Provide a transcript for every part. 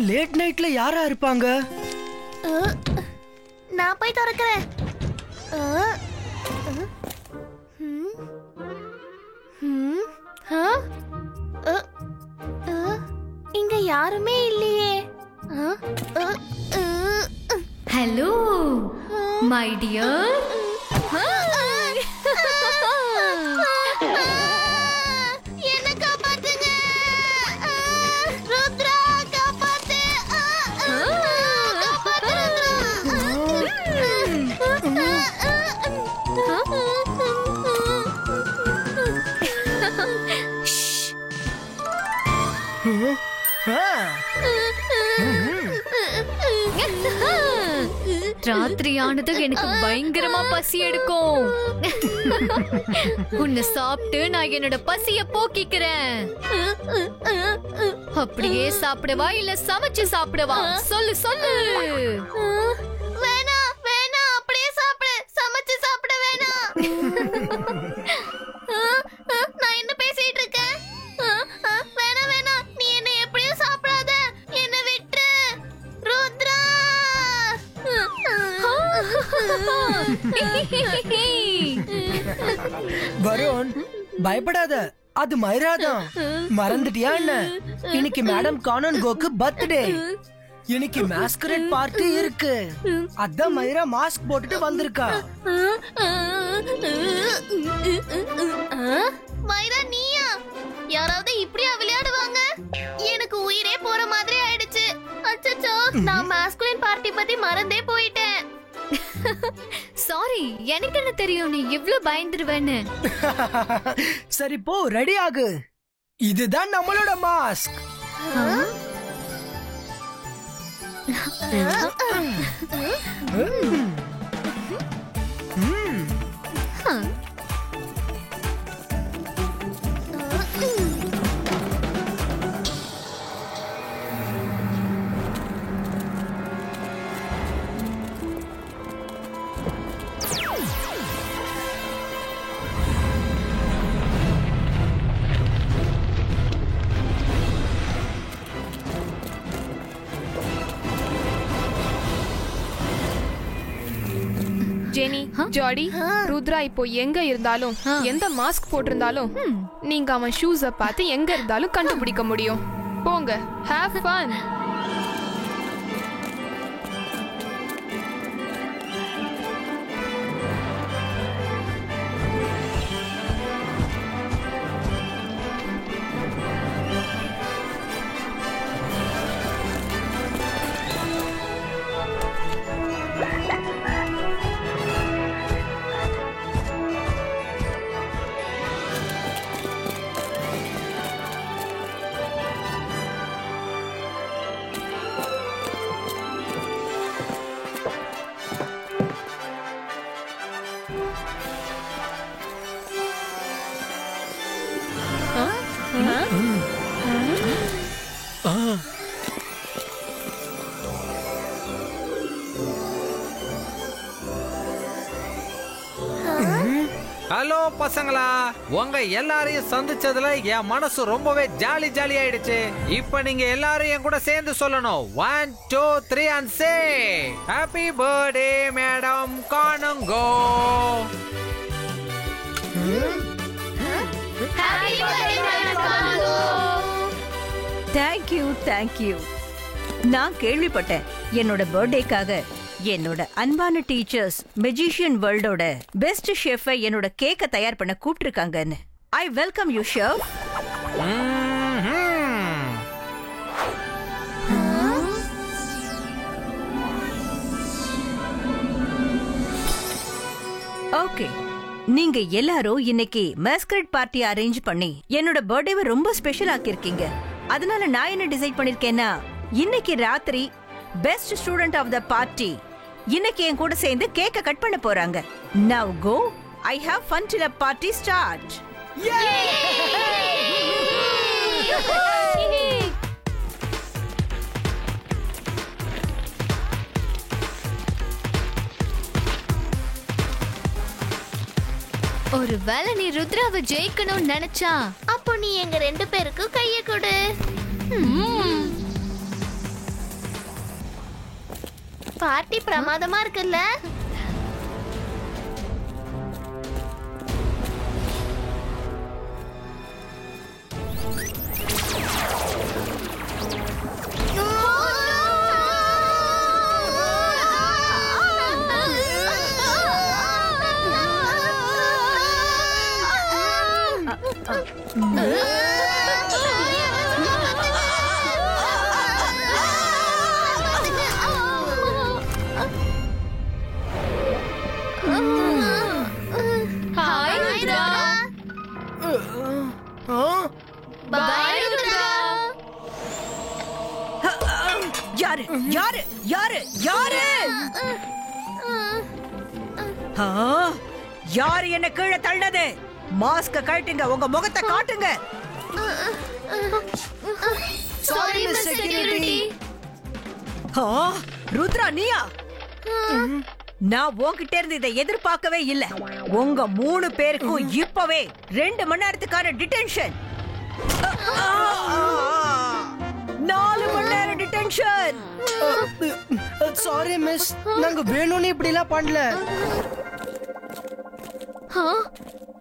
Late நைட்ல யாரா இருப்பாங்க? நான் போய் திறக்கிறேன். இங்க யாருமே இல்லையே. Hello my dear. என்ன காப்பாத்துங்க ருத்ரா, காப்பாத்து. ராத்திரி ஆனது எனக்கு பயங்கரமா பசி எடுக்கும். உன்னை சாப்பிட்டு நான் என்னோட பசிய போக்கிக்கிறேன். அப்படியே சாப்பிடவா இல்ல சமைச்சு சாப்பிடவா? சொல்லு சொல்லு. வேணாம் வேணாம், அப்படியே சாப்பிடு. சமைச்சு சாப்பிட வேணாம். நான் என்ன பேசிட்டு இருக்கேன்? வேணாம் வேணாம், நீ என்ன எப்படியும் சாப்பிடாத. என்ன விட்டு ருத்ரா. வருண், பயப்படாத, அது மைரா தான். மறந்துட்டியா என்ன? இன்னைக்கு மேடம் கானன்கோக்கு பர்த்டே. இன்னைக்கு மாஸ்கரேட் பார்ட்டி இருக்கு. அதான் மைரா மாஸ்க் போட்டுட்டு வந்திருக்கா. மைரா, நீயா? யாராவது இப்படியா விளையாடுவாங்க? எனக்கு உயிரே போற மாதிரி ஆயிடுச்சு. அச்சச்சோ, நான் மாஸ்குலின் பார்ட்டி பத்தி மறந்தே போயிட்டேன். சாரி, எனக்கு என்ன தெரியும் நீ இவ்ளோ பயந்துருவேன்னு. சரி போ, ரெடி ஆகு. இதுதான் நம்மளோட மாஸ்க். ஜெனி, ஜாடி, ருத்ரா இப்போ எங்க இருந்தாலும் எந்த மாஸ்க் போட்டிருந்தாலும் நீங்க அவன் ஷூஸ பார்த்து எங்க இருந்தாலும் கண்டுபிடிக்க முடியும். போங்க, ஹேவ் ஃபன். ஹலோ பசங்களா, உங்க எல்லாரையும் சந்திச்சதுல என் மனசு ரொம்பவே ஜாலி ஜாலி ஆயிடுச்சு. இப்ப நீங்க எல்லாரும் என் கூட சேர்ந்து சொல்லணும். 1 2 3 and say happy birthday madam Kanungo. Thank you. நான் கேள்விப்பட்டேன் என்னோட பர்த்டேக்காக என்னோட அன்பான டீச்சர்ஸ் மெஜிஷியன் வேர்ல்டோட பெஸ்ட் ஷெஃபை என்னோட கேக்க தயார் பண்ண கூப்பிட்டிருக்காங்கன்னு. I welcome you chef. Okay, நீங்க எல்லாரும் இன்னைக்கு மாஸ்கரேட் பார்ட்டி அரேஞ்ச் பண்ணி என்னோட பர்த்டேவை ரொம்ப ஸ்பெஷல் ஆக்கியிருக்கீங்க. அதனால நான் என்ன டிசைட் பண்ணிருக்கேன்னா, இன்னைக்கு ராத்திரி best student of the party இன்னைக்கு என் கூட சேர்ந்து கேக்க கட் பண்ண போறாங்க. Now go, I have fun till the party start. ஒரு வேளை நீ ருத்ராவை ஜெயிக்கணும்னு நினைச்சா அப்போ நீ எங்க 2 பேருக்கும் கைய கொடு. பார்ட்டி பிரமாதமா இருக்குல்ல? ஹாய் ருத்ரா. பாய் ருத்ரா. யாரு யாரு யாரு யாரு ஆ, யாரு என்ன கீழே தள்ளது? மாஸ்க கழட்டுங்க, உங்க முகத்தை காட்டுங்க. Sorry miss security. ஆ, ருத்ரா நீயா? நான் உன்கிட்ட இருந்து இதை எதிர்பார்க்கவே இல்ல. உங்க 3 பேருக்கும் இப்பவே 2 மணி நேரத்துக்கான டிடென்ஷன். 4 மணி நேரம் டிடென்ஷன். சாரி மிஸ், நாங்க வேணும்னு இப்படி எல்லாம் பண்ணல.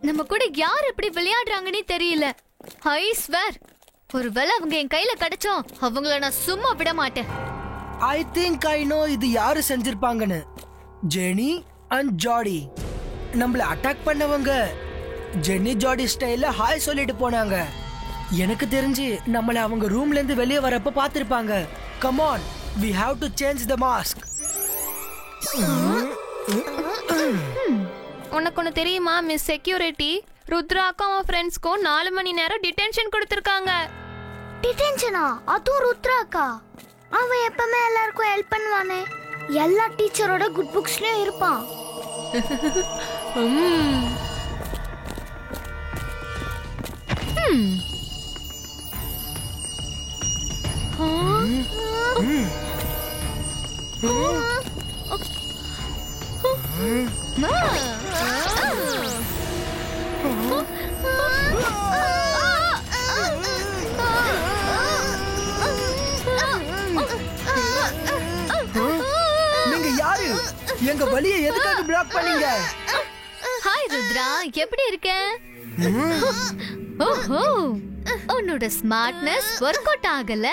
நம்ம கூட யார் இப்படி விளையாடுறாங்கன்னே தெரியல. ஐ ஸ்வேர், ஒருவேளை அவங்க என் கையில கிடைச்சோம் அவங்கள நான் சும்மா விட மாட்டேன். ஐ திங்க் ஐ நோ இது யாரு செஞ்சிருப்பாங்கன்னு. ஜெனி அண்ட் ஜாடி. நம்மள அட்டாக் பண்ணவங்க ஜெனி ஜாடி ஸ்டைல்ல ஹாய் சொல்லிட்டு போனாங்க. எனக்கு தெரிஞ்சு நம்மள அவங்க ரூம்ல இருந்து வெளியே வரப்ப பாத்திருப்பாங்க. Come on, we have to change the mask. உனக்கு ஒண்ணு தெரியுமா மிஸ் செக்யூரிட்டி? ருத்ராக்கும் அவன் ஃப்ரெண்ட்ஸ்க்கும் 4 மணி நேரம் டிடென்ஷன் கொடுத்திருக்காங்க. டிடென்ஷனா? அதுவும் ருத்ராக்கா? அவன் எப்பவுமே எல்லாருக்கும் ஹெல்ப் பண்ணுவானே. எல்லா டீச்சரோட குட் புக்ஸ்லயும் இருப்பான். நீங்க யாரு? எங்க வழியை எதுக்காக பிளாக் பண்ணீங்க? ஹாய் ருத்ரா, எப்படி இருக்க? ஓஹோ, உன்னோட ஸ்மார்ட்னஸ் ஒர்க் அவுட் ஆகல.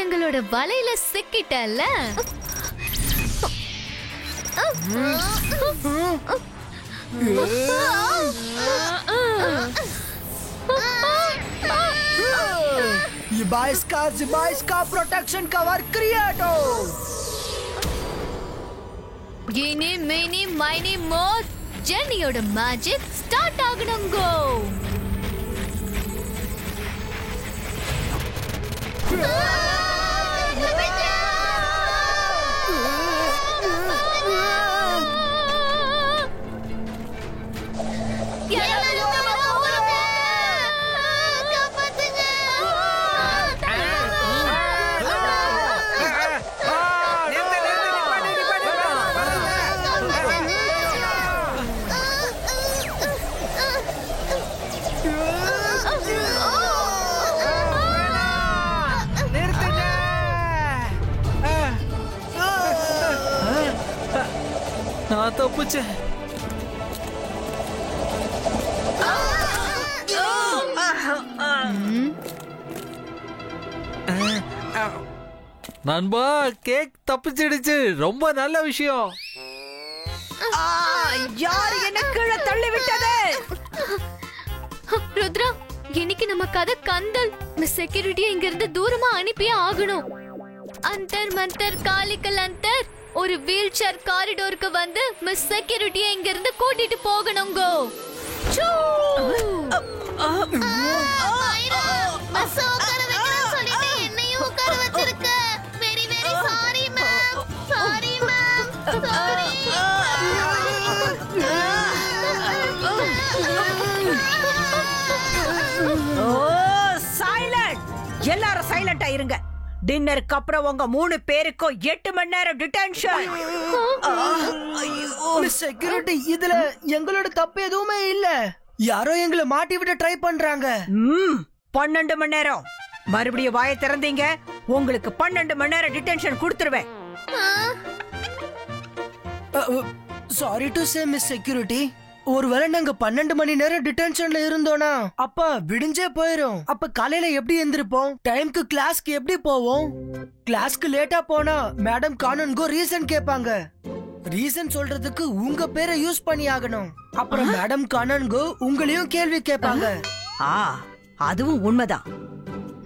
எங்களோட வலையில சிக்கிட்டல்ல. जिबाइस का प्रोटेक्शन कवर क्रिएटो. Gini mini mini more ஜெனியோட மேஜிக் ஸ்டார்ட் ஆகணுங்க. நான் தப்புச்சேன். நண்பா, கேக் தப்பிச்சிடுச்சு. ரொம்ப நல்ல விஷயம். யாரு என்ன கீழே தள்ளி விட்டது? ருத்ரா, இன்னைக்கு நம்ம கதை கந்தல். மிஸ் செக்யூரிட்டியை இங்க இருந்து தூரமா அனுப்பியே ஆகணும். அந்தர் மந்தர் காலிக்கல் அந்தர் ஒரு வீல் சேர் காரிடோருக்கு வந்து மிஸ் செக்யூரிட்டியை இங்க இருந்து கூட்டிட்டு போகணுங்க. என்னையும் உட்கார வச்சிருக்க. Very very sorry ma'am. Sorry ma'am. Sorry. எல்லாரும் சைலண்டா இருங்க. டின்னருக்கு அப்புறம் உங்க 3 பேருக்கும் 8 மணி நேரம் டிடென்ஷன். மிஸ் செக்யூரிட்டி, இதுல எங்களோட தப்பு எதுவுமே இல்ல. யாரோ எங்களை மாட்டி விட ட்ரை பண்றாங்க. 12 மணி நேரம். மறுபடியும் வாயை திறந்தீங்க, உங்களுக்கு 12 மணி நேரம் டிடென்ஷன் கொடுத்துருவேன். Sorry to say miss security, ஒருவேளை நாங்க 12 மணி நேரம் டிடென்ஷன்ல இருந்தோம்னா அப்ப விடிஞ்சே போயிரும். அப்ப காலையில எப்படி எந்திருப்போம்? டைம்க்கு கிளாஸ்க்கு எப்படி போவோம்? கிளாஸ்க்கு லேட்டா போனா மேடம் கானன்கோ ரீசன் கேட்பாங்க. ரீசன் சொல்றதுக்கு உங்க பேரை யூஸ் பண்ணி ஆகணும். அப்புறம் மேடம் கானன்கோ உங்களையும் கேள்வி கேட்பாங்க. அதுவும் உண்மைதான்.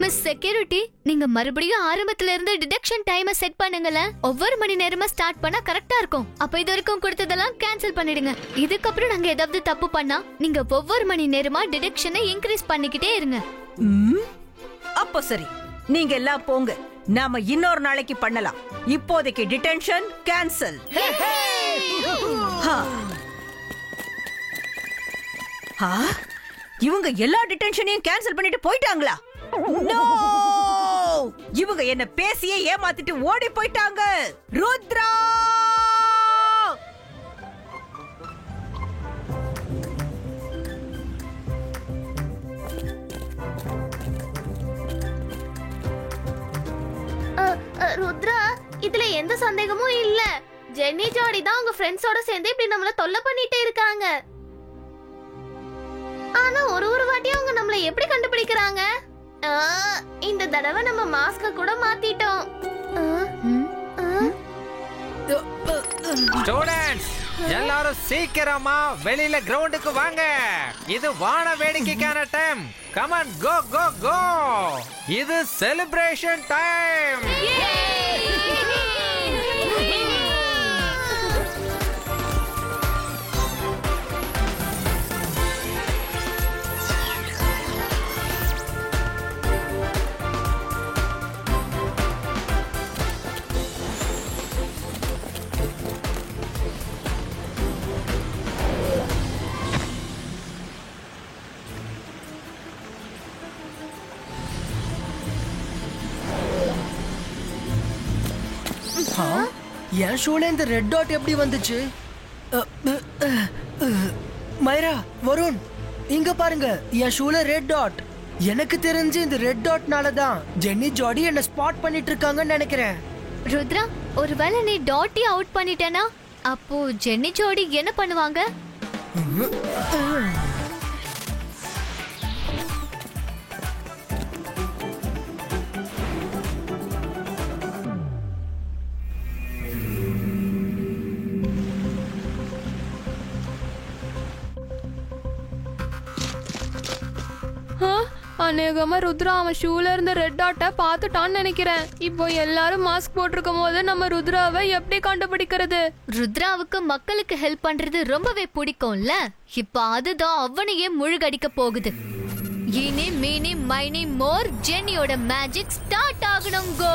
மிஸ் செக்யூரிட்டி, நீங்க மறுபடியும் ஆரம்பத்துல இருந்து டிடெக்ஷன் டைமை செட் பண்ணுங்கல. ஒவ்வொரு மணி நேரமா ஸ்டார்ட் பண்ணா கரெக்டா இருக்கும். அப்ப இது வரைக்கும் கொடுத்ததெல்லாம் கேன்சல் பண்ணிடுங்க. இதுக்கப்புறம் நாங்க ஏதாவது தப்பு பண்ணா நீங்க ஒவ்வொரு மணி நேரமா டிடெக்ஷனை இன்க்ரீஸ் பண்ணிக்கிட்டே இருங்க. அப்போ சரி, நீங்க எல்லாம் போங்க. நாம இன்னொரு நாளைக்கு பண்ணலாம். இப்போதைக்கு டிடென்ஷன் கேன்சல். இவங்க எல்லா டிடென்ஷனையும் கேன்சல் பண்ணிட்டு போயிட்டாங்களா? இவங்க என்ன பேசியே ஏமாத்திட்டு ஓடி போயிட்டாங்க. ருத்ரா! ருத்ரா, இதுல எந்த சந்தேகமும் இல்ல. ஜென்னி ஜாடி தான் உங்க ஃப்ரெண்ட்ஸோட சேர்ந்து இப்படி நம்மள தொல்லை பண்ணிட்டே இருக்காங்க. ஆனா ஒரு வாட்டியும் அவங்க நம்மள எப்படி கண்டுபிடிக்கிறாங்க? இந்த தடவை நம்ம மாஸ்க கூட மாத்திட்டோம். ஸ்டூடண்ட்ஸ், எல்லாரும் சீக்கிரமா வெளியில கிரவுண்டுக்கு வாங்க. இது வான வேடிக்கைக்கான டைம். கம் ஆன், கோ கோ கோ. இது செலிப்ரேஷன் டைம். என் ஷூல இந்த ரெட் டாட் எப்படி வந்துச்சு? மைரா, வருண், இங்க பாருங்க, என் ஷூல ரெட் டாட். எனக்கு தெரிஞ்சு இந்த ரெட் டாட்னால தான் ஜென்னி ஜாடி என்ன ஸ்பாட் பண்ணிட்டு இருக்காங்கன்னு நினைக்கிறேன். ருத்ரா, ஒருவேளை நீ டாட்டி அவுட் பண்ணிட்டேனா அப்போ ஜென்னி ஜாடி என்ன பண்ணுவாங்க? அநேகமா ருத்ரா அவன் ஷூல இருந்த ரெட் டாட்டை பார்த்துட்டான்னு நினைக்கிறேன். இப்போ எல்லாரும் மாஸ்க் போட்டிருக்கும் போது நம்ம ருத்ராவை எப்படி கண்டுபிடிக்கிறது? ருத்ராவுக்கு மக்களுக்கு ஹெல்ப் பண்றது ரொம்பவே பிடிக்கும்ல. இப்ப அதுதான் அவனையே முழுகடிக்க போகுது. இனி மீனி மைனி மோர் ஜென்னியோட மேஜிக் ஸ்டார்ட் ஆகணும். கோ!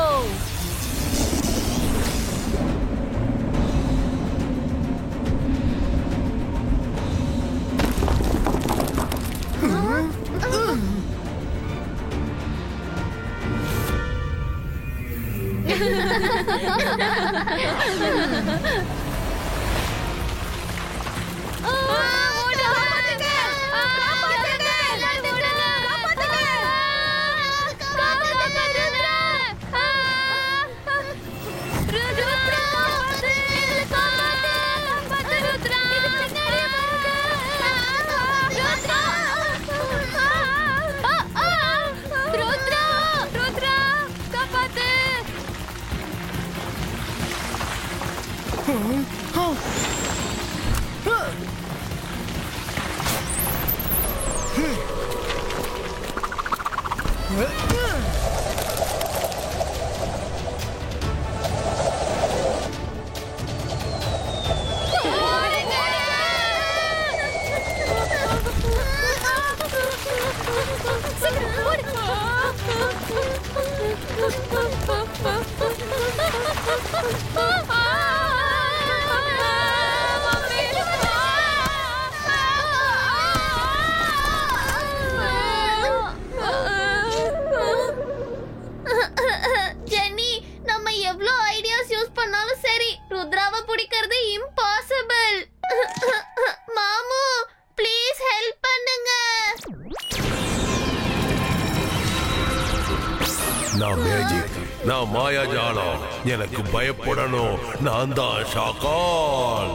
மாயாஜாலம். எனக்கு பயப்படணும். நான் தான் ஷாக்கால்.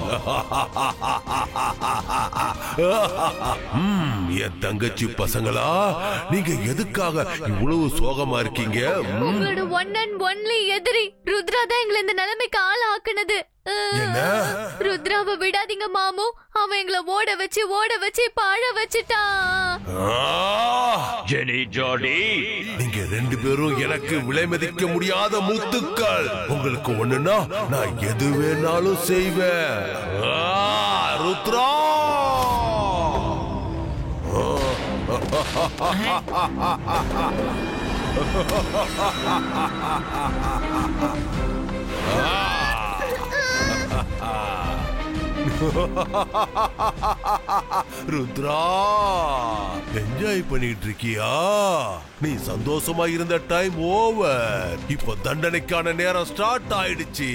என் தங்கச்சி பசங்களா, நீங்க எதுக்காக இவ்வளவு சோகமா இருக்கீங்க? உங்களோட ஒன் அண்ட் ஒன்லி எதிரி ருத்ரா தான் எங்களை இந்த நிலைமைக்கு ஆள் ஆக்குனது. ருத்ராவை விடாதீங்க மாமு. அவன் எங்களை ஓட வச்சு பாழ வச்சுட்டான். ஜெனி, ஜாடி, நீங்க ரெண்டு பேரும் எனக்கு விலை மதிக்க முடியாத முத்துக்கள். உங்களுக்கு ஒண்ணுன்னா நான் எது வேணாலும் செய்வேன். ருத்ரா, ருத்ரா, என்ஜாய் பண்ணிட்டு இருக்கியா? நீ சந்தோஷமா இருந்த டைம் ஓவர். இப்ப தண்டனைக்கான நேரம் ஸ்டார்ட் ஆயிடுச்சு.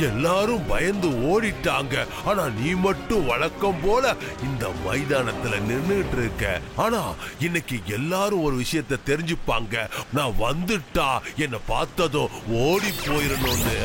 எல்லாரும் பயந்து ஓடிட்டாங்க. ஆனா நீ மட்டும் வழக்கம் போல இந்த மைதானத்துல நின்னுட்டு இருக்க. ஆனா இன்னைக்கு எல்லாரும் ஒரு விஷயத்தை தெரிஞ்சுப்பாங்க. நான் வந்துட்டா என்ன பார்த்ததும் ஓடி போயிடணும்னு.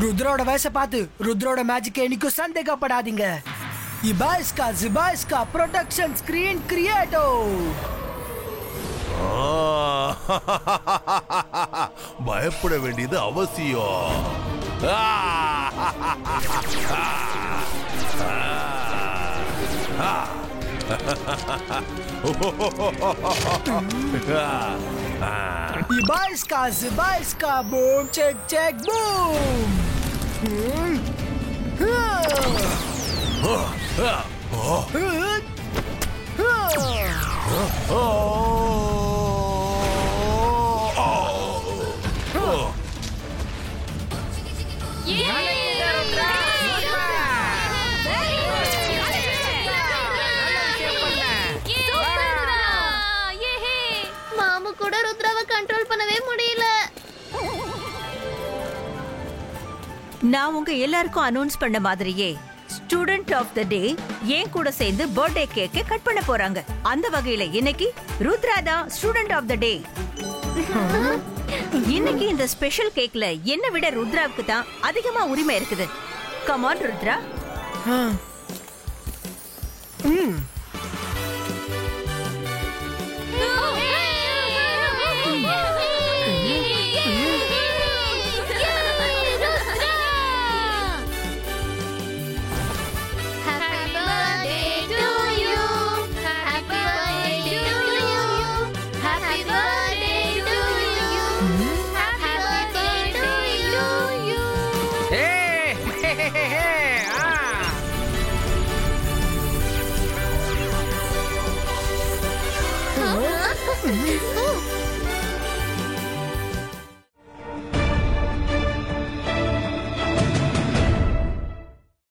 ருத்ரோட வயசை பார்த்து ருத்ரோட மேஜிக் என்னைக்கும் சந்தேகப்படாதீங்க. இபாஸ்கா ஜிபாஸ்கா ப்ரொடக்ஷன் ஸ்கிரீன் கிரியேட்டோ. பயப்பட வேண்டியது அவசியம். இபாஸ்கா ஜிபாஸ்கா பூம் செக் செக் பூம். மாமு கூட ருத்ராவை கண்ட்ரோல் பண்ணவே முடியல. நான் உங்க எல்லாருக்கும் அனௌன்ஸ் பண்ண மாதிரியே ஸ்டூடெண்ட் ஆஃப் த டே ஏன் கூட சேர்ந்து பர்த்டே கேக்கை கட் பண்ண போறாங்க. அந்த வகையில இன்னைக்கு ருத்ரா தான் ஸ்டூடெண்ட் ஆஃப் த டே. இன்னைக்கு இந்த ஸ்பெஷல் கேக்ல என்ன விட ருத்ராவுக்கு தான் அதிகமா உரிமை இருக்குது. Come on Rudra. Oh!